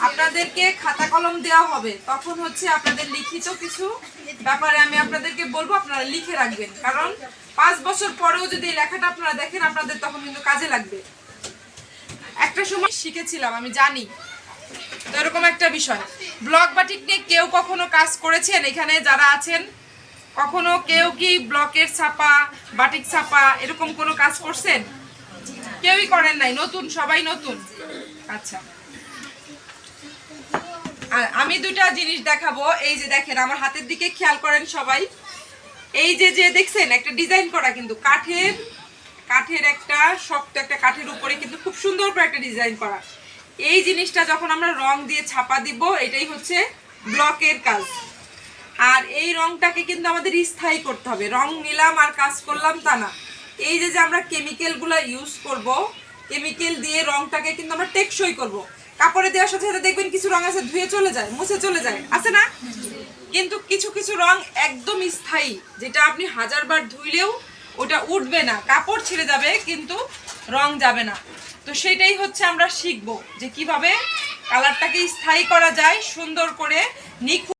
আপনাদেরকে খাতা কলম দেওয়া হবে, তখন হচ্ছে আপনাদের লিখিত কিছু ব্যাপারে আমি আপনাদেরকে বলবো, আপনারা লিখে রাখবেন। কারণ 5 বছর পরেও যদি এই লেখাটা আপনারা দেখেন, আপনাদের তখন কিন্তু কাজে লাগবে। একটা সময় শিখেছিলাম, আমি জানি। তো এরকম একটা বিষয়, ব্লক বাটিক নিয়ে কেউ কখনো কাজ করেছেন এখানে যারা আছেন? কখনো কেউ কি ব্লকের ছাপা, বাটিক ছাপা এরকম কোনো কাজ করছেন? কেউই করেন নাই, নতুন, সবাই নতুন। আচ্ছা, আর আমি দুটা জিনিস দেখাবো। এই যে দেখেন, আমার হাতের দিকে খেয়াল করেন সবাই। এই যে যে দেখছেন একটা ডিজাইন করা, কিন্তু কাঠের একটা শক্ত একটা কাঠের উপরে কিন্তু খুব সুন্দর করে একটা ডিজাইন করা। এই জিনিসটা যখন আমরা রং দিয়ে ছাপা দিব, এটাই হচ্ছে ব্লকের কাজ। আর এই রংটাকে কিন্তু আমাদের স্থায়ী করতে হবে। রং নিলাম আর কাজ করলাম তা না। এই যে যে আমরা কেমিক্যালগুলো ইউজ করব, কেমিক্যাল দিয়ে রংটাকে কিন্তু আমরা টেকসই করব। কাপড়ে দেওয়ার সাথে সাথে দেখবেন কিছু রং আছে ধুয়ে চলে যায়, মুছে চলে যায়, আছে না? কিন্তু কিছু কিছু রং একদম স্থায়ী, যেটা আপনি 1000 বার ধুইলেও ওটা উঠবে না, কাপড় ছিঁড়ে যাবে কিন্তু রং যাবে না। তো সেটাই হচ্ছে আমরা শিখবো যে কিভাবে কালারটাকে স্থায়ী করা যায় সুন্দর করে, নিখুঁত।